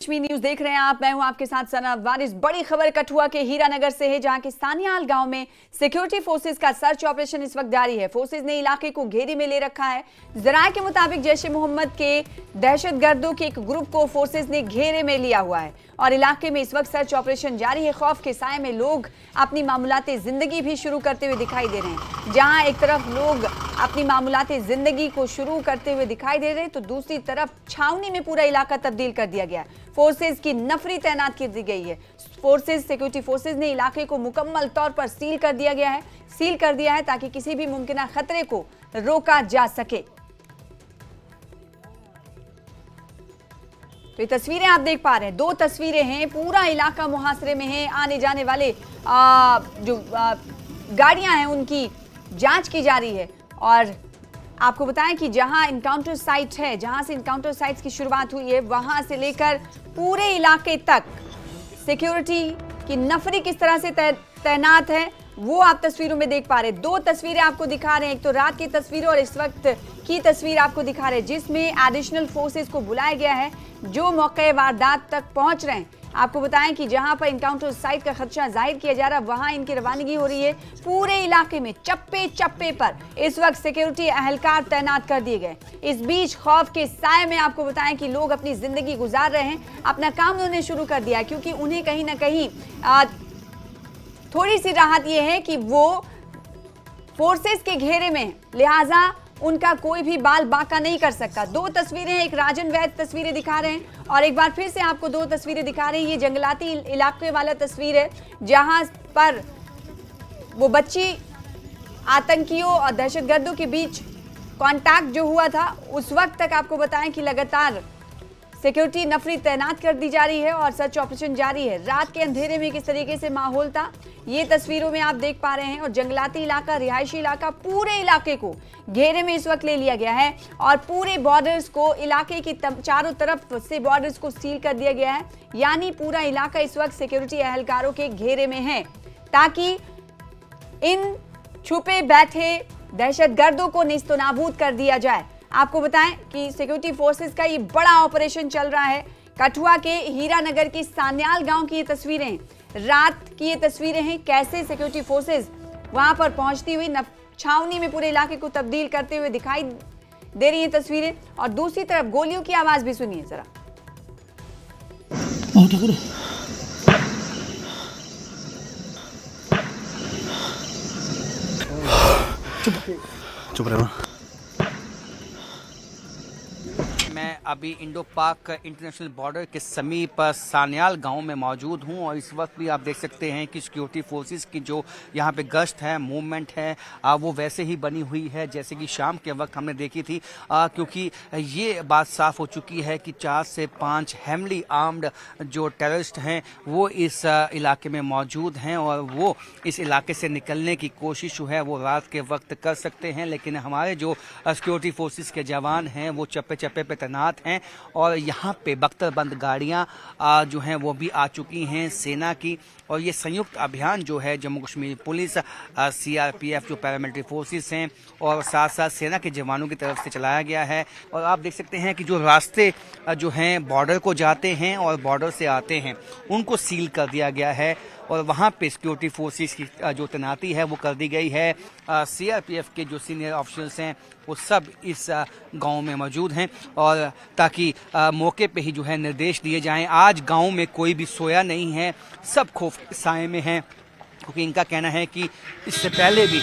Kashmir news देख रहे हैं आप। मैं हूं आपके साथ सना वारिस। बड़ी खबर कठुआ के हीरानगर से है, जहां के सानियाल गांव में सिक्योरिटी फोर्सेस का सर्च ऑपरेशन इस वक्त जारी है। फोर्सेस ने इलाके को घेरे में ले रखा है। जराये के मुताबिक जैश ए मोहम्मद के दहशतगर्दों के एक ग्रुप को फोर्सेस ने घेरे में लिया हुआ है और इलाके में इस वक्त सर्च ऑपरेशन जारी है। खौफ के साए में लोग अपनी मामूलाती जिंदगी भी शुरू करते हुए दिखाई दे रहे हैं। जहां एक तरफ लोग अपनी मामूलाती जिंदगी को शुरू करते हुए दिखाई दे रहे हैं, तो दूसरी तरफ छावनी में पूरा इलाका तब्दील कर दिया गया है। फोर्सेस की नफरी तैनात कर दी गई है। सिक्योरिटी फोर्सेस ने इलाके को मुकम्मल तौर पर सील कर दिया है ताकि किसी भी मुमकिन खतरे को रोका जा सके। तो ये तस्वीरें आप देख पा रहे हैं, दो तस्वीरें हैं। पूरा इलाका मुहासरे में है। आने जाने वाले गाड़ियां हैं, उनकी जांच की जा रही है। और आपको बताएं कि जहां इनकाउंटर साइट है, जहां से इनकाउंटर साइट्स की शुरुआत हुई है, वहां से लेकर पूरे इलाके तक सिक्योरिटी की नफरी किस तरह से तैनात है, वो आप तस्वीरों में देख पा रहे हैं। दो तस्वीरें आपको दिखा रहे हैं, एक तो रात की तस्वीर और इस वक्त की तस्वीर आपको दिखा रहे हैं, जिसमें एडिशनल फोर्सेस को बुलाया गया है जो मौके वारदात तक पहुंच रहे हैं। आपको बताएं कि जहां पर इनकाउंटर साइट का खदशा जाहिर किया जा रहा है, वहां इनकी रवानगी हो रही है। पूरे इलाके में चप्पे चप्पे पर इस वक्त सिक्योरिटी एहलकार तैनात कर दिए गए। इस बीच खौफ के साए में आपको बताएं कि लोग अपनी जिंदगी गुजार रहे हैं। अपना काम उन्होंने शुरू कर दिया, क्योंकि उन्हें कहीं ना कहीं थोड़ी सी राहत यह है कि वो फोर्सेस के घेरे में, लिहाजा उनका कोई भी बाल बांका नहीं कर सकता। दो तस्वीरें हैं, एक राजन वैद तस्वीरें दिखा रहे हैं और एक बार फिर से आपको दो तस्वीरें दिखा रहे हैं। ये जंगलाती इलाके वाला तस्वीर है, जहां पर वो बच्ची आतंकियों और दहशतगर्दों के बीच कांटेक्ट जो हुआ था, उस वक्त तक आपको बताएं कि लगातार सिक्योरिटी नफरी तैनात कर दी जा रही है और सर्च ऑपरेशन जारी है। रात के अंधेरे में किस तरीके से माहौल था, ये तस्वीरों में आप देख पा रहे हैं। और जंगलाती इलाका, रिहायशी इलाका, पूरे इलाके को घेरे में इस वक्त ले लिया गया है और पूरे बॉर्डर्स को, इलाके की चारों तरफ से बॉर्डर्स को सील कर दिया गया है। यानी पूरा इलाका इस वक्त सिक्योरिटी एहलकारों के घेरे में है, ताकि इन छुपे बैठे दहशतगर्दों को नेस्तनाबूद कर दिया जाए। आपको बताएं कि सिक्योरिटी फोर्सेस का ये बड़ा ऑपरेशन चल रहा है। कठुआ के हीरानगर की सान्याल गांव की ये तस्वीरें, रात की ये तस्वीरें हैं, कैसे सिक्योरिटी फोर्सेस वहां पर पहुंचती हुई छावनी में पूरे इलाके को तब्दील करते हुए दिखाई दे रही हैं तस्वीरें। और दूसरी तरफ गोलियों की आवाज भी सुनिए जरा। चुप रहो। मैं अभी इंडो पाक इंटरनेशनल बॉर्डर के समीप सान्याल गांव में मौजूद हूं और इस वक्त भी आप देख सकते हैं कि सिक्योरिटी फोर्सेस की जो यहां पे गश्त है, मूवमेंट है, वो वैसे ही बनी हुई है जैसे कि शाम के वक्त हमने देखी थी। क्योंकि ये बात साफ हो चुकी है कि 4 से 5 हेमली आर्म्ड जो टेररिस्ट हैं वो इस इलाके में मौजूद हैं और वो इस इलाके से निकलने की कोशिश जो है वो रात के वक्त कर सकते हैं। लेकिन हमारे जो सिक्योरिटी फोर्सेस के जवान हैं वो चप्पे चप्पे पे तैनात हैं और यहाँ पे बख्तरबंद गाड़ियाँ जो हैं वो भी आ चुकी हैं सेना की। और ये संयुक्त अभियान जो है जम्मू कश्मीर पुलिस, CRPF जो पैरामिलिट्री फोर्सेस हैं और साथ साथ सेना के जवानों की तरफ से चलाया गया है। और आप देख सकते हैं कि जो रास्ते जो हैं बॉर्डर को जाते हैं और बॉर्डर से आते हैं, उनको सील कर दिया गया है और वहाँ पे सिक्योरिटी फोर्सेस की जो तैनाती है वो कर दी गई है। CRPF के जो सीनियर ऑफिसर्स हैं वो सब इस गांव में मौजूद हैं और ताकि मौके पे ही जो है निर्देश दिए जाएं। आज गांव में कोई भी सोया नहीं है, सब खौफ के साए में हैं, क्योंकि इनका कहना है कि इससे पहले भी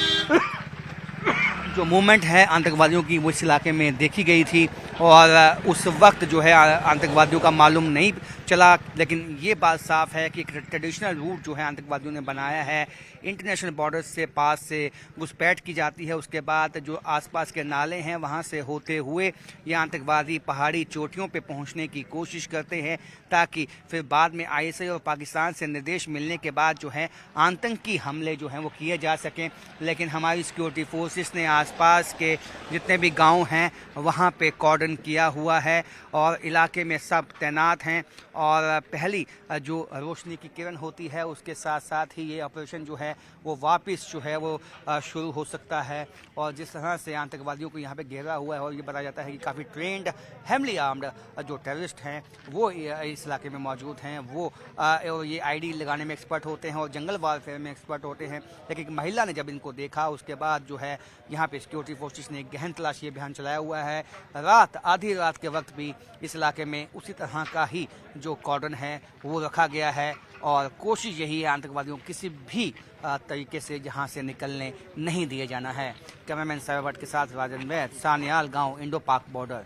जो मूवमेंट है आतंकवादियों की वो इस इलाके में देखी गई थी और उस वक्त जो है आतंकवादियों का मालूम नहीं चला। लेकिन ये बात साफ है कि एक ट्रेडिशनल रूट जो है आतंकवादियों ने बनाया है, इंटरनेशनल बॉर्डर से पास से घुसपैठ की जाती है, उसके बाद जो आसपास के नाले हैं वहाँ से होते हुए ये आतंकवादी पहाड़ी चोटियों पे पहुँचने की कोशिश करते हैं, ताकि फिर बाद में ISI और पाकिस्तान से निर्देश मिलने के बाद जो है आतंकी हमले जो हैं वो किए जा सकें। लेकिन हमारी सिक्योरिटी फोर्सेस ने आसपास के जितने भी गाँव हैं वहाँ पे कॉर्डन कॉर्डन किया हुआ है और इलाके में सब तैनात हैं। और पहली जो रोशनी की किरण होती है उसके साथ साथ ही ये ऑपरेशन जो है वो वापस जो है वो शुरू हो सकता है। और जिस तरह से आतंकवादियों को यहाँ पे घेरा हुआ है और ये बताया जाता है कि काफ़ी ट्रेंड हेमली आर्म्ड जो टेररिस्ट हैं वो इस इलाके में मौजूद हैं। वो और ये आईडी लगाने में एक्सपर्ट होते हैं और जंगल वारफेयर में एक्सपर्ट होते हैं। लेकिन एक महिला ने जब इनको देखा उसके बाद जो है यहाँ पे सिक्योरिटी फोर्सेस ने एक गहन तलाशी अभियान चलाया हुआ है। आधी रात के वक्त भी इस इलाके में उसी तरह का ही जो कॉर्डन है वो रखा गया है और कोशिश यही है आतंकवादियों को किसी भी तरीके से जहां से निकलने नहीं दिए जाना है। कैमरामैन साइबर के साथ राजन वैद, सान्याल गांव, इंडो पाक बॉर्डर।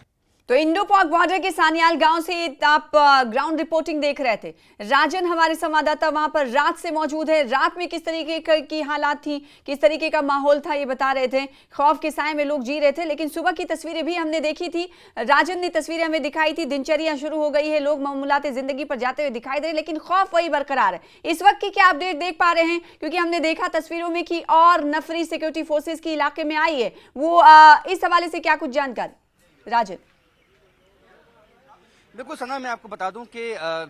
तो इंडो पाक बॉर्डर के सान्याल गांव से आप ग्राउंड रिपोर्टिंग देख रहे थे। राजन हमारे संवाददाता वहां पर रात से मौजूद है। रात में किस तरीके की हालात थी, किस तरीके का माहौल था, ये बता रहे थे। खौफ के साए में लोग जी रहे थे, लेकिन सुबह की तस्वीरें भी हमने देखी थी। राजन ने तस्वीरें हमें दिखाई थी। दिनचर्या शुरू हो गई है, लोग मामूलाते जिंदगी पर जाते हुए दिखाई दे रहे, लेकिन खौफ वही बरकरार है। इस वक्त की क्या अपडेट देख पा रहे हैं, क्योंकि हमने देखा तस्वीरों में कि और नफरी सिक्योरिटी फोर्सेज की इलाके में आई है, वो इस हवाले से क्या कुछ जानकारी राजन? बिल्कुल सना, मैं आपको बता दूं कि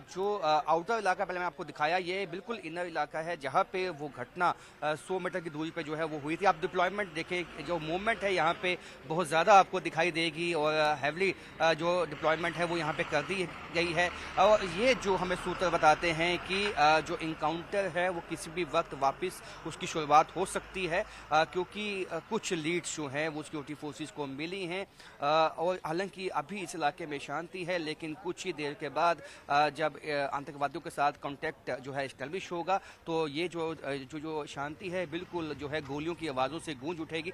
जो आउटर इलाका पहले मैं आपको दिखाया, ये बिल्कुल इनर इलाका है जहां पे वो घटना 100 मीटर की दूरी पे जो है वो हुई थी। आप डिप्लॉयमेंट देखें, जो मूवमेंट है यहाँ पे बहुत ज़्यादा आपको दिखाई देगी और हैवली जो डिप्लॉयमेंट है वो यहाँ पे कर दी गई है। और ये जो हमें सूत्र बताते हैं कि जो इनकाउंटर है वो किसी भी वक्त वापस उसकी शुरुआत हो सकती है, क्योंकि कुछ लीड्स जो हैं वो सिक्योरिटी फोर्सेज को मिली हैं। और हालांकि अभी इस इलाके में शांति है, लेकिन कुछ ही देर के बाद जब आतंकवादियों के साथ कांटेक्ट जो है एस्टेब्लिश होगा तो ये जो शांति है बिल्कुल जो है गोलियों की आवाज़ों से गूंज उठेगी।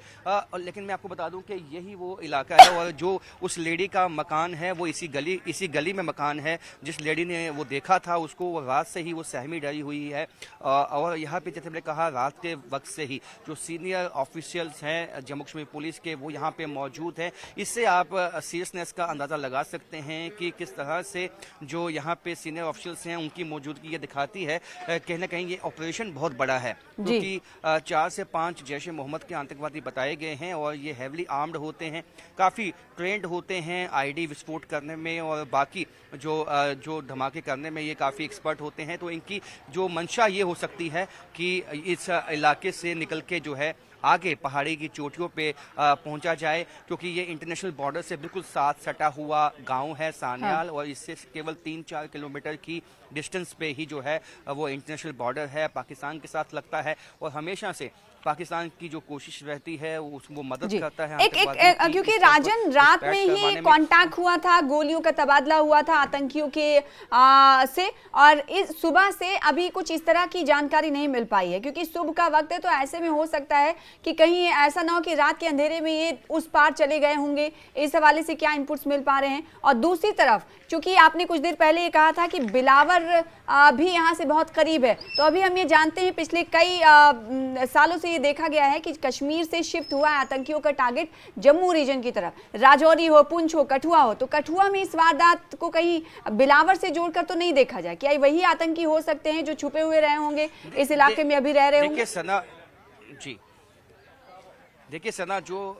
लेकिन मैं आपको बता दूं कि यही वो इलाका है और जो उस लेडी का मकान है वो इसी गली में मकान है। जिस लेडी ने वो देखा था उसको वो रात से ही वो सहमी डरी हुई है। और यहाँ पे जैसे मैंने कहा, रात के वक्त से ही जो सीनियर ऑफिशियल्स हैं जम्मू कश्मीर पुलिस के वो यहाँ पे मौजूद हैं। इससे आप सीरियसनेस का अंदाज़ा लगा सकते हैं कि किस तरह से जो यहाँ पे सीनियर ऑफिशियल्स हैं उनकी मौजूदगी ये दिखाती है। कहीं ना कहीं ये ऑपरेशन बहुत बड़ा है, क्योंकि 4 से 5 जैश ए मोहम्मद के आतंकवादी बताए गए हैं और ये हैवली आर्म्ड होते हैं, काफ़ी ट्रेंड होते हैं आईडी विस्फोट करने में और बाकी जो धमाके करने में ये काफ़ी एक्सपर्ट होते हैं। तो इनकी जो मंशा ये हो सकती है कि इस इलाके से निकल के जो है आगे पहाड़ी की चोटियों पे पहुंचा जाए, क्योंकि ये इंटरनेशनल बॉर्डर से बिल्कुल साथ सटा हुआ गांव है सान्याल। और इससे केवल 3-4 किलोमीटर की डिस्टेंस पे ही जो है वो इंटरनेशनल बॉर्डर है, पाकिस्तान के साथ लगता है। और हमेशा से पाकिस्तान की जो कोशिश रहती है वो मदद करता है। क्योंकि राजन रात में ही कांटेक्ट हुआ था, गोलियों का तबादला हुआ था आतंकियों के से, और इस सुबह से अभी कुछ इस तरह की जानकारी नहीं मिल पाई है, क्योंकि सुबह का वक्त है। तो ऐसे में हो सकता है कि कहीं ऐसा ना हो कि रात के अंधेरे में ये उस पार चले गए होंगे। इस हवाले से क्या इनपुट्स मिल पा रहे हैं? और दूसरी तरफ चूंकि आपने कुछ देर पहले ये कहा था कि बिलावर भी यहाँ से बहुत करीब है, तो अभी हम ये जानते हैं पिछले कई सालों से ये देखा गया है कि कश्मीर से शिफ्ट हुआ है आतंकियों का टारगेट जम्मू रीजन की तरफ। राजौरी हो, पुंछ हो, कठुआ हो, तो कठुआ में इस वारदात को कहीं बिलावर से जोड़कर तो नहीं देखा जाए? क्या वही आतंकी हो सकते हैं जो छुपे हुए रहे होंगे, इस इलाके में अभी रह रहे होंगे? देखिए सना, जो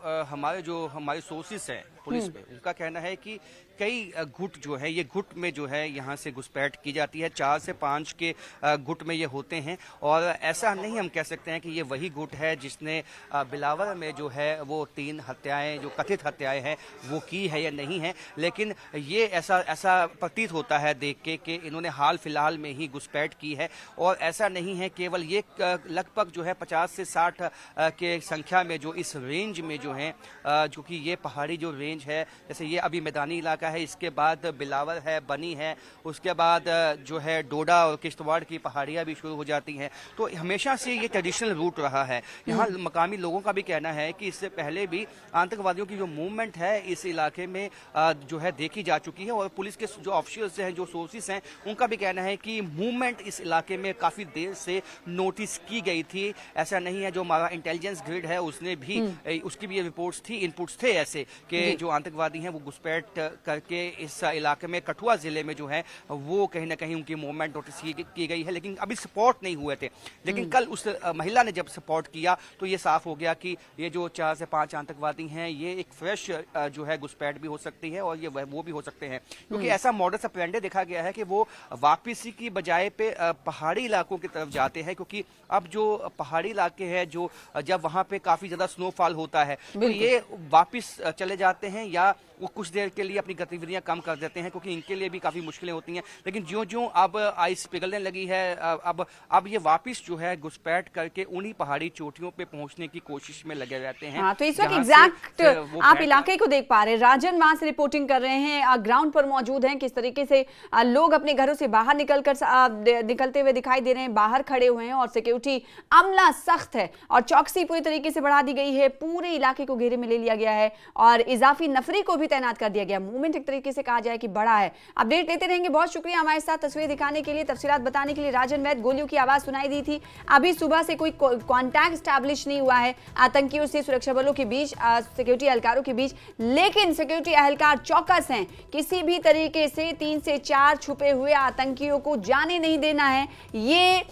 हमारे सोर्सेस हैं पुलिस पे, उनका कहना है कि कई गुट जो है ये गुट में जो है यहाँ से घुसपैठ की जाती है। 4 से 5 के गुट में ये होते हैं और ऐसा नहीं हम कह सकते हैं कि ये वही गुट है जिसने बिलावर में जो है वो 3 हत्याएं, जो कथित हत्याएं हैं, वो की है या नहीं है। लेकिन ये ऐसा प्रतीत होता है देख के कि इन्होंने हाल फिलहाल में ही घुसपैठ की है। और ऐसा नहीं है, केवल ये लगभग जो है 50 से 60 के संख्या में जो इस रेंज में जो है, जो कि ये पहाड़ी जो रेंज है, जैसे ये अभी मैदानी इलाका है, इसके बाद बिलावर है, बनी है, उसके बाद जो है डोडा और किश्तवाड़ की पहाड़ियाँ भी शुरू हो जाती हैं। तो हमेशा से ये ट्रेडिशनल रूट रहा है। यहाँ मकामी लोगों का भी कहना है कि इससे पहले भी आतंकवादियों की जो मूवमेंट है इस इलाके में जो है देखी जा चुकी है। और पुलिस के जो ऑफिशियल्स हैं, जो सोर्सेस हैं, उनका भी कहना है कि मूवमेंट इस इलाके में काफ़ी देर से नोटिस की गई थी। ऐसा नहीं है, जो हमारा इंटेलिजेंस ग्रिड है उसने भी उसकी भी रिपोर्ट्स थी, इनपुट्स थे ऐसे कि जो आतंकवादी हैं वो घुसपैठ करके इस इलाके में कठुआ जिले में जो है वो कहीं ना कहीं उनकी मूवमेंट नोटिस की गई है, लेकिन अभी सपोर्ट नहीं हुए थे। लेकिन कल उस महिला ने जब सपोर्ट किया तो ये साफ हो गया कि ये जो 4 से 5 आतंकवादी हैं ये एक फ्रेश जो है घुसपैठ भी हो सकती है और ये वो भी हो सकते हैं, क्योंकि ऐसा मॉडस ऑपरेंडी देखा गया है कि वो वापसी की बजाय पे पहाड़ी इलाकों की तरफ जाते हैं, क्योंकि अब जो पहाड़ी इलाके हैं जो जब वहां पे काफी ज्यादा स्नोफॉल होता है तो ये वापस चले जाते हैं या वो कुछ देर के लिए अपनी गतिविधियां कम कर देते हैं, क्योंकि इनके लिए भी काफी मुश्किलें होती हैं। लेकिन ज्यों-ज्यों अब आइस पिघलने लगी है अब ये वापस जो है घुसपैठ करके उन्हीं पहाड़ी चोटियों पे पहुंचने की कोशिश में लगे रहते हैं। हाँ, तो इस वक्त एग्जैक्ट आप इलाके को देख पा रहे हैं। राजन वहां से रिपोर्टिंग कर रहे हैं, ग्राउंड पर मौजूद हैं। किस तरीके से लोग अपने घरों से बाहर निकलते हुए दिखाई दे रहे हैं, बाहर खड़े हुए हैं और सिक्योरिटी अमला सख्त है और चौकसी पूरी तरीके से बढ़ा दी गई है। पूरे इलाके को घेरे में ले लिया गया है और इजाफी नफरी को भी तैनात कर दिया गया। मूवमेंट एक तरीके से कहा जाए कि बड़ा है। अपडेट लेते रहेंगे। बहुत शुक्रिया हमारे साथ तस्वीर दिखाने के लिए, तफसीलात बताने के लिए। राजन वैद, गोलियों की आवाज सुनाई दी थी। अभी सुबह से कोई कॉन्टैक्ट स्टैब्लिश नहीं हुआ है आतंकियों से सुरक्षा बलों के बीच, सिक्योरिटी एहलकारों के बीच, लेकिन सिक्योरिटी एहलकार चौकस हैं। किसी भी तरीके से 3 से 4 छुपे हुए आतंकियों को जाने नहीं देना है, ये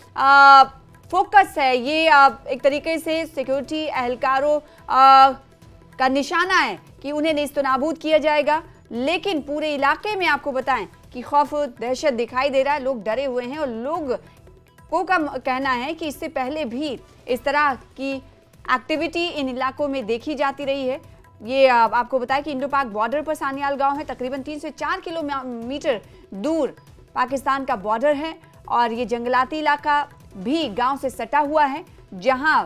फोकस है। ये एक तरीके से सिक्योरिटी एहलकारों का निशाना है कि उन्हें नेस्तनाबूद किया जाएगा। लेकिन पूरे इलाके में आपको बताएं कि खौफ दहशत दिखाई दे रहा है, लोग डरे हुए हैं और लोग को का कहना है कि इससे पहले भी इस तरह की एक्टिविटी इन इलाकों में देखी जाती रही है। ये आपको बताया कि इंडो पाक बॉर्डर पर सानियाल गांव है, तकरीबन 3 से 4 किलोमीटर दूर पाकिस्तान का बॉर्डर है और ये जंगलाती इलाका भी गांव से सटा हुआ है, जहां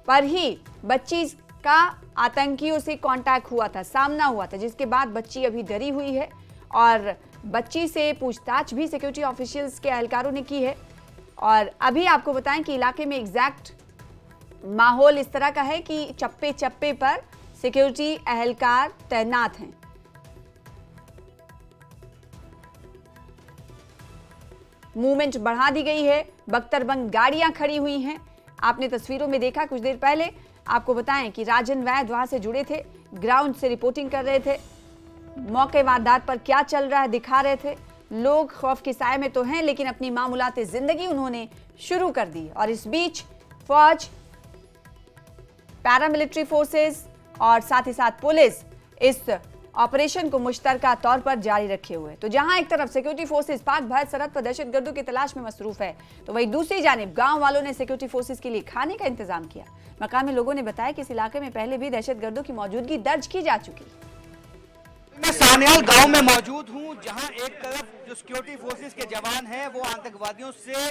पर ही बच्ची का आतंकियों से कांटेक्ट हुआ था, सामना हुआ था, जिसके बाद बच्ची अभी डरी हुई है और बच्ची से पूछताछ भी सिक्योरिटी ऑफिशियल्स के एहलकारों ने की है। और अभी आपको बताएं कि इलाके में एग्जैक्ट माहौल इस तरह का है कि चप्पे चप्पे पर सिक्योरिटी एहलकार तैनात हैं। मूवमेंट बढ़ा दी गई है, बख्तरबंद गाड़ियां खड़ी हुई हैं। आपने तस्वीरों में देखा कुछ देर पहले। आपको बताएं कि राजन वैद वहां से जुड़े थे, ग्राउंड से रिपोर्टिंग कर रहे थे, मौके वारदात पर क्या चल रहा है दिखा रहे थे। लोग खौफ के साए में तो हैं, लेकिन अपनी मामूलाते जिंदगी उन्होंने शुरू कर दी। और इस बीच फौज, पैरामिलिट्री फोर्सेस और साथ ही साथ पुलिस इस ऑपरेशन को मुश्तरका तौर पर जारी रखे हुए। तो जहां एक तरफ सिक्योरिटी फोर्सेस पाक भारत सरहद पर दहशतगर्दों की तलाश में मसरूफ है, तो वहीं दूसरी जानिब गांव वालों ने सिक्योरिटी फोर्सेस के लिए खाने का इंतजाम किया। मकामी लोगों ने बताया कि इस इलाके में पहले भी दहशतगर्दों की मौजूदगी दर्ज की जा चुकी। मैं सानियाल गांव में मौजूद हूं, जहां एक तरफ जो सिक्योरिटी फोर्सेस के जवान हैं वो आतंकवादियों से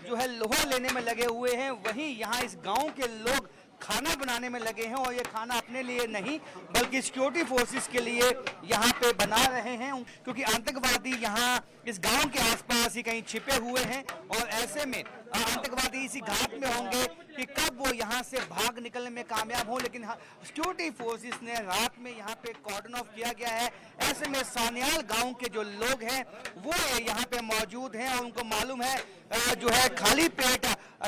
जो है लोहा लेने में लगे हुए हैं, वहीं यहां इस गांव के लोग खाना बनाने में लगे हैं और ये खाना अपने लिए नहीं बल्कि सिक्योरिटी फोर्सेस के लिए यहाँ पे बना रहे हैं, क्योंकि आतंकवादी यहाँ इस गांव के आसपास ही कहीं छिपे हुए हैं और ऐसे में आतंकवादी इसी घाट में होंगे कि कब वो यहाँ से भाग निकलने में कामयाब हो। लेकिन सिक्योरिटी फोर्सेस ने रात में यहाँ पे कॉर्डन ऑफ किया गया है। ऐसे में सानियाल गांव के जो लोग हैं वो यहाँ पे मौजूद हैं और उनको मालूम है जो है खाली पेट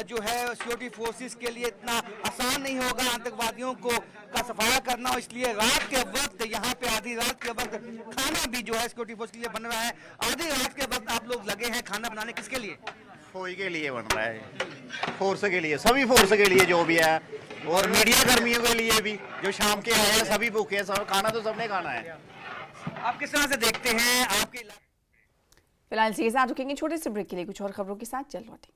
जो है सिक्योरिटी फोर्सेस के लिए इतना आसान नहीं होगा आतंकवादियों को का सफाया करना, और इसलिए रात के वक्त यहाँ पे आधी रात के वक्त खाना भी जो है सिक्योरिटी फोर्स के लिए बन रहा है। आधी रात के वक्त आप लोग लगे हैं खाना बनाने, किसके लिए? फौज के लिए बन रहा है, फोर्स के लिए, सभी फोर्स के लिए जो भी है, और मीडिया कर्मियों के लिए भी जो शाम के आए हैं, सभी भूखे हैं, सब खाना तो सबने खाना है। आप किस तरह से देखते हैं आपके? फिलहाल इसी के साथ रुकेंगे छोटे से ब्रेक के लिए, कुछ और खबरों के साथ चल लौटेंगे।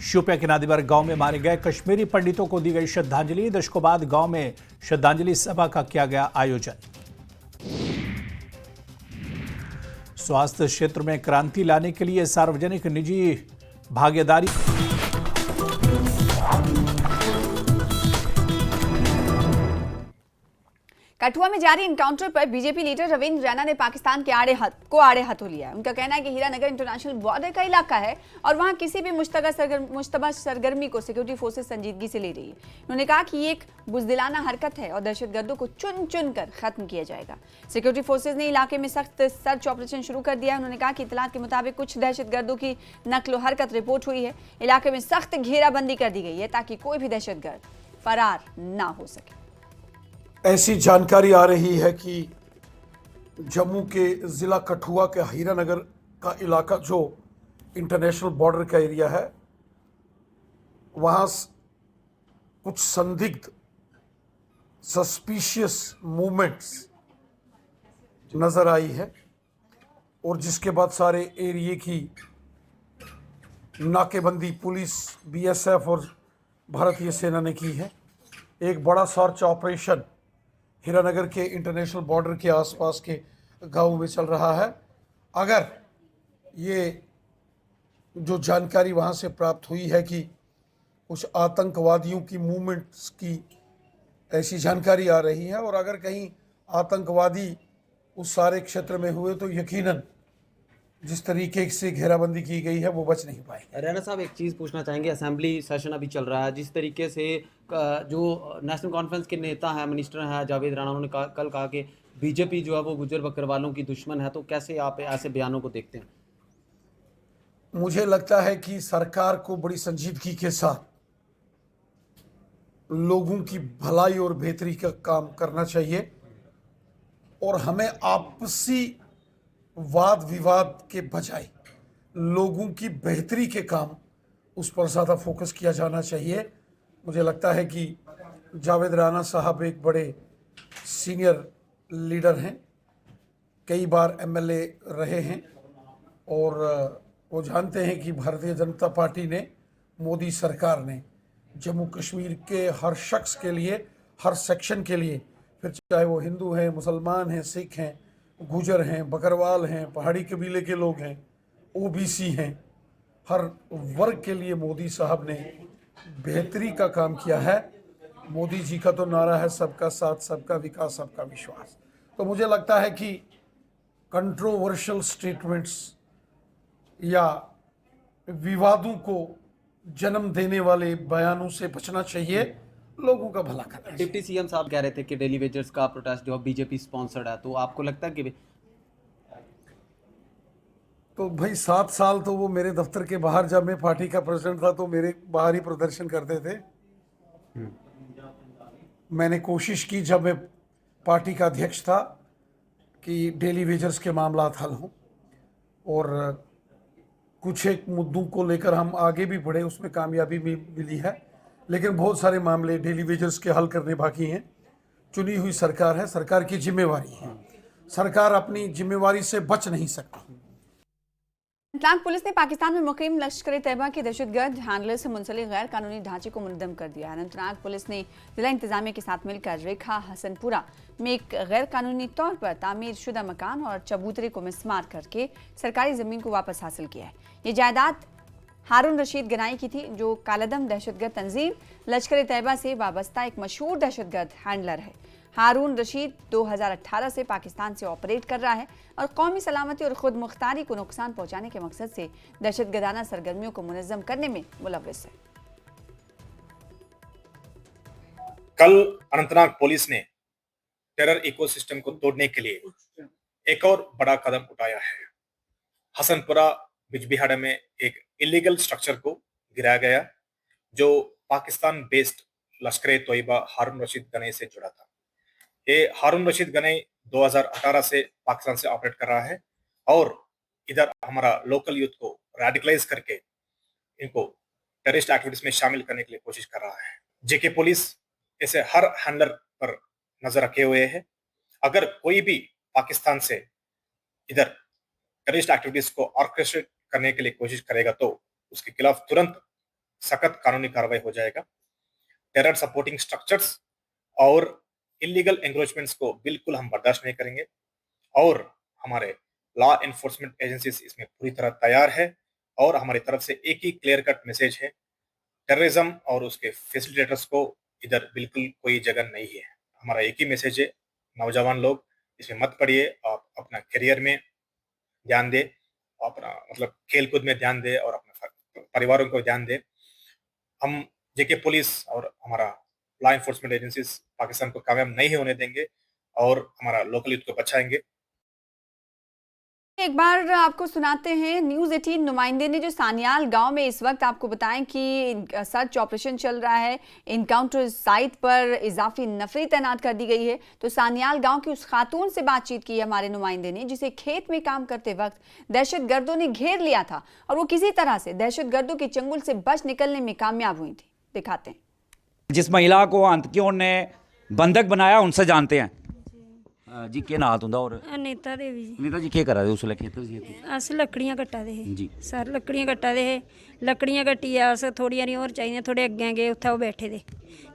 शोपियां के नादीवर गांव में मारे गए कश्मीरी पंडितों को दी गई श्रद्धांजलि। दशकों बाद गांव में श्रद्धांजलि सभा का किया गया आयोजन। स्वास्थ्य क्षेत्र में क्रांति लाने के लिए सार्वजनिक निजी भागीदारी। कठुआ में जारी इनकाउंटर पर बीजेपी लीडर रविंद्र रैना ने पाकिस्तान के आड़े हाथों लिया है। उनका कहना है कि हीरानगर इंटरनेशनल बॉर्डर का इलाका है और वहां किसी भी मुश्तबा सरगर्मी को सिक्योरिटी फोर्सेस संजीदगी से ले रही है। उन्होंने कहा कि ये एक बुजदिलाना हरकत है और दहशतगर्दों को चुन चुन कर खत्म किया जाएगा। सिक्योरिटी फोर्सेज ने इलाके में सख्त सर्च ऑपरेशन शुरू कर दिया है। उन्होंने कहा कि इतलात के मुताबिक कुछ दहशतगर्दों की नकलो हरकत रिपोर्ट हुई है। इलाके में सख्त घेराबंदी कर दी गई है ताकि कोई भी दहशतगर्द फरार ना हो सके। ऐसी जानकारी आ रही है कि जम्मू के ज़िला कठुआ के हीरानगर का इलाका जो इंटरनेशनल बॉर्डर का एरिया है, वहाँ कुछ संदिग्ध सस्पिशियस मूवमेंट्स नज़र आई है और जिसके बाद सारे एरिए की नाकेबंदी पुलिस, बीएसएफ और भारतीय सेना ने की है। एक बड़ा सर्च ऑपरेशन हीरानगर के इंटरनेशनल बॉर्डर के आसपास के गांव में चल रहा है। अगर ये जो जानकारी वहां से प्राप्त हुई है कि कुछ आतंकवादियों की मूवमेंट्स की ऐसी जानकारी आ रही है और अगर कहीं आतंकवादी उस सारे क्षेत्र में हुए तो यकीनन जिस तरीके से घेराबंदी की गई है वो बच नहीं पाएंगे। रैना साहब, एक चीज़ पूछना चाहेंगे, असेंबली सेशन अभी चल रहा है, जिस तरीके से जो नेशनल कॉन्फ्रेंस के नेता हैं, मिनिस्टर हैं जावेद राणा, उन्होंने कल कहा कि बीजेपी जो है वो गुज्जर बकरवालों की दुश्मन है, तो कैसे आप ऐसे बयानों को देखते हैं? मुझे लगता है कि सरकार को बड़ी संजीदगी के साथ लोगों की भलाई और बेहतरी का काम करना चाहिए और हमें आपसी वाद विवाद के बजाय लोगों की बेहतरी के काम उस पर ज़्यादा फोकस किया जाना चाहिए। मुझे लगता है कि जावेद राणा साहब एक बड़े सीनियर लीडर हैं, कई बार एमएलए रहे हैं और वो जानते हैं कि भारतीय जनता पार्टी ने, मोदी सरकार ने जम्मू कश्मीर के हर शख्स के लिए, हर सेक्शन के लिए, फिर चाहे वो हिंदू हैं, मुसलमान हैं, सिख हैं, गुजर हैं, बकरवाल हैं, पहाड़ी कबीले के लोग हैं, ओबीसी हैं, हर वर्ग के लिए मोदी साहब ने बेहतरी का काम किया है। मोदी जी का तो नारा है सबका साथ, सबका विकास, सबका विश्वास। तो मुझे लगता है कि कंट्रोवर्शियल स्टेटमेंट्स या विवादों को जन्म देने वाले बयानों से बचना चाहिए, लोगों का भला करना चाहिए। डिप्टी सीएम साहब कह रहे थे कि डेली वेजर्स का प्रोटेस्ट जो बीजेपी स्पॉन्सर्ड है, तो आपको लगता है कि तो भाई 7 साल तो वो मेरे दफ्तर के बाहर, जब मैं पार्टी का प्रेसिडेंट था तो मेरे बाहर ही प्रदर्शन करते थे। मैंने कोशिश की जब मैं पार्टी का अध्यक्ष था कि डेली वेजर्स के मामला हल हों और कुछ एक मुद्दों को लेकर हम आगे भी बढ़े, उसमें कामयाबी भी मिली है, लेकिन बहुत सारे मामले डेली वेजर्स के हल करने बाकी हैं। चुनी हुई सरकार है, सरकार की जिम्मेवारी है, सरकार अपनी जिम्मेवारी से बच नहीं सकती। अनंतनाग पुलिस ने पाकिस्तान में मुकीम लश्कर तैयबा के दहशतगर्द हैंडलर से मुंसलिक गैर कानूनी ढांचे को मुनद्दम कर दिया है। अनंतनाग पुलिस ने जिला इंतजामिया के साथ मिलकर रेखा हसनपुरा में एक गैर कानूनी तौर पर तामीर शुदा मकान और चबूतरे को मिसमार करके सरकारी जमीन को वापस हासिल किया है। ये जायदाद हारून रशीद गनाई की थी, जो कालादम दहशतगर्द तंजीम लश्कर तैयबा से वाबस्ता एक मशहूर दहशतगर्द हैंडलर है। हारून रशीद 2018 से पाकिस्तान से ऑपरेट कर रहा है और कौमी सलामती और खुद मुख्तारी को नुकसान पहुंचाने के मकसद से दहशतगर्दाना सरगर्मियों को मुनज़्ज़म करने में मुलव्विस है। कल अनंतनाग पुलिस ने टेरर इकोसिस्टम को तोड़ने के लिए एक और बड़ा कदम उठाया है। हसनपुरा बिजबिहाड़ा में एक इलीगल स्ट्रक्चर को गिराया गया जो पाकिस्तान बेस्ड लश्कर तोयबा हारून रशीद गनई से जुड़ा था। ये हारून रशीद गनई 2018 से पाकिस्तान से ऑपरेट कर रहा है और इधर हमारा लोकल यूथ को रेडिकलाइज करके इनको टेररिस्ट एक्टिविटीज में शामिल करने के लिए कोशिश कर रहा है। जेके पुलिस ऐसे हर हैंडलर पर नजर रखे हुए है। अगर कोई भी पाकिस्तान से इधर टेररिस्ट एक्टिविटीज को ऑर्केस्ट्रेट करने के लिए कोशिश करेगा तो उसके खिलाफ तुरंत सख्त कानूनी कार्रवाई हो जाएगा। टेरर सपोर्टिंग स्ट्रक्चर्स और इलीगल एंक्रोचमेंट्स को बिल्कुल हम बर्दाश्त नहीं करेंगे और हमारे लॉ एनफोर्समेंट एजेंसीज इसमें पूरी तरह तैयार है और हमारी तरफ से एक ही क्लियर कट मैसेज है, टेररिज्म और उसके फैसिलिटेटर्स को इधर बिल्कुल कोई जगह नहीं है। हमारा एक ही मैसेज है, नौजवान लोग इसमें मत पड़िए। आप अपना करियर में ध्यान दें, अपना मतलब खेल कूद में ध्यान दें और अपने परिवारों को ध्यान दें। हम जेके पुलिस और हमारा लॉ एनफोर्समेंट एजेंसीज पाकिस्तान को कामयाब नहीं होने देंगे और हमारा लोकल यूथ को बचाएंगे। एक बार आपको सुनाते हैं न्यूज़ 18 नुमाइंदे ने जो सानियाल गांव में इस वक्त आपको बताएं कि सर्च ऑपरेशन चल रहा है, इनकाउंटर साइट पर इजाफी नफरी तैनात कर दी गई है। तो सानियाल गांव की उस खातून से बातचीत की हमारे नुमाइंदे ने जिसे खेत में काम करते वक्त दहशतगर्दों ने घेर लिया था और वो किसी तरह से दहशतगर्दों के चंगुल से बच निकलने में कामयाब हुई थी। दिखाते हैं। जिस महिला को आतंकियों ने बंधक बनाया उनसे जानते हैं जी के नात हुंदा और अनीता देवी जी नीता जी क्या करा दे उसले खेत जी अस लकड़ियां कट्टा दे जी सर लकड़ियां कट्टा दे लकड़ियां कट्टी अस थोड़ी हारी होर चाहिए थोड़े अग्गे गए उत्थे वो बैठे दे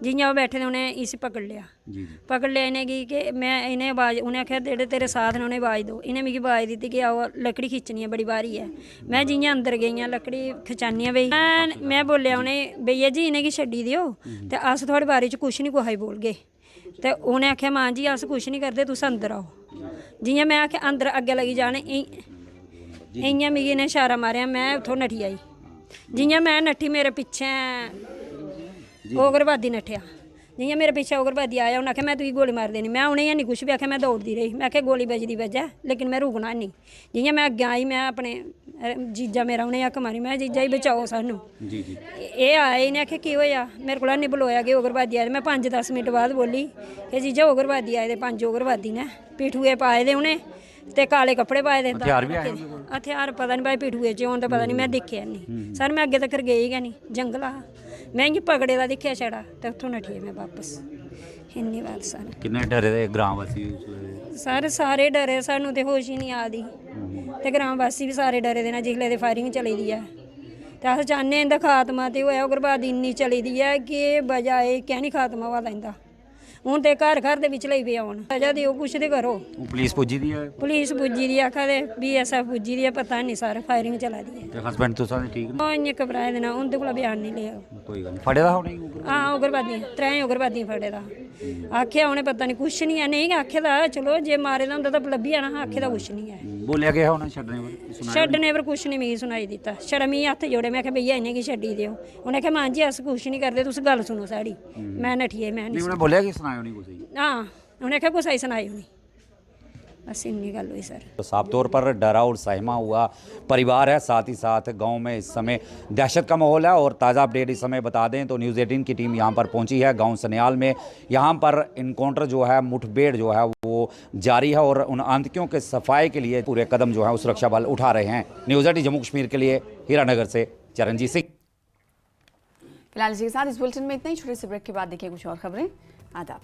जियां वो बैठे दे उन्हें इसी पकड़ लिया जी पकड़ लिया इन्हें की कि मैं इन्हें आवाज़ उन्हें आख्या जेह्ड़े तेरे साथ ने उन्हें आवाज़ दो इन्हें मिगी आवाज़ दी कि आओ लकड़ी खिच्चनी है बड़ी भारी है। मैं जियां अंदर गई लकड़ी खिचानी बई मैं बोलिया उन्हें भैया जी इन्हें छड्डी दियो ते अस थुआढ़े बारे च कुछ नहीं कुसै बोलगे। तो उन्हें आख्या मां जी अस कुछ नहीं करते तुस अंदर आओ। जियां मैं आख्या अंदर अग्गे लगी जाने इयां मिगी इन्हें इशारा मारेआ मैं उत्थों नठी आई। जियां मैं नठी मेरे पिछे उग्रवादी नठिया जियां मेरे पिछे उग्रवादी आया उन्हें आख्या मैं तुझी गोली मार देनी। मैं उन्हें नहीं कुछ भी आख्या मैं दौड़ती रही मैं आख्या गोली बजदी वजह लेकिन मैं रुकना नहीं। जियां मैं अग्गे आई मैं अपने जीजा मेरा उन्हें हक मारी मैं जीजा ही बचाओ सानू। ये आए इन्हें आख्या की होया मेरे को नहीं बुलाया कि उग्रवादी आए। मैं 5-10 मिनट बाद बोली कि जीजा उग्रवादी आए दे 5 उग्रवादी ने पिठूए पाए दे उन्हें ते काले कपड़े पाए दे हथियार पता नहीं भाई पिठूए च होन तो पता नहीं मैं दिखे नहीं सर मैं अगे तक गई गै नहीं जंगल हा मैं इं पकड़े दा दिखिया छड़ा ते उत्थों नठी मैं वापस इन्नी बात सर। किन्ने डरे दे ग्रामवासी सर सारे डरे सानू ते होश ही नहीं आदी ते ग्रामवासी भी सारे डरे दे ना जिसले दे फायरिंग चली दी है ते अस चाहने इंदा खात्मा ते होया उग्रवादी इन्नी चली दी है कि बजाए क्या नहीं खात्मा होआ इंदा हूँ तो घर घर दे विच लई पे आउण वजह दिओ कुछ ते करो। पुलिस पुज्जी दी है पुलिस पुज्जी दी आखा दे BSF पुज्जी दी है पता नहीं सर फायरिंग चला दी है। ते हस्बैंड तो सारे ठीक ओह इन्ने घबराए दे ना उंदे कोला बयान नहीं लिया कोई गल नहीं फड़े दा होने हाँ उग्रवादी 3 उग्रवादी फड़े दा आख्या उन्हें पता नहीं कुछ नहीं है नहीं आखे दा चलो जे मारे दा हुंदा तां लब्भी जाना आखे दा कुछ नहीं है बोलिया गया होना छड्डने पर कुछ नहीं मिगी सुनाई दिता छड़ा मिगी हत्थ जोड़े मैं आख्या भैया इन्हें की छड्डी दिओ उन्हें आख्या मां जी अस कुछ नहीं करदे तुस गल सुनो साड़ी मैं नठिए मैं नहीं उन्हें बोलिया कि सुनायो नहीं कुछ हाँ उन्हें आख्या कुछ आई सुनाई नहीं बस इन्नी गल हुई सर। तो साफ तौर पर डरा और सहमा हुआ परिवार है साथ ही साथ गांव में इस समय दहशत का माहौल है। और ताज़ा अपडेट इस समय बता दें तो न्यूज़ 18 की टीम यहां पर पहुंची है गांव सनियाल में। यहां पर इनकाउंटर जो है मुठभेड़ जो है वो जारी है और उन आतंकियों के सफाई के लिए पूरे कदम जो है वो सुरक्षा बल उठा रहे हैं। न्यूज़ 18 जम्मू कश्मीर के लिए हीरानगर से चरणजीत सिंह। फिलहाल इसी के साथ इस बुलेटिन में इतना ही। छोटे से ब्रेक के बाद देखिए कुछ और खबरें। आदाब।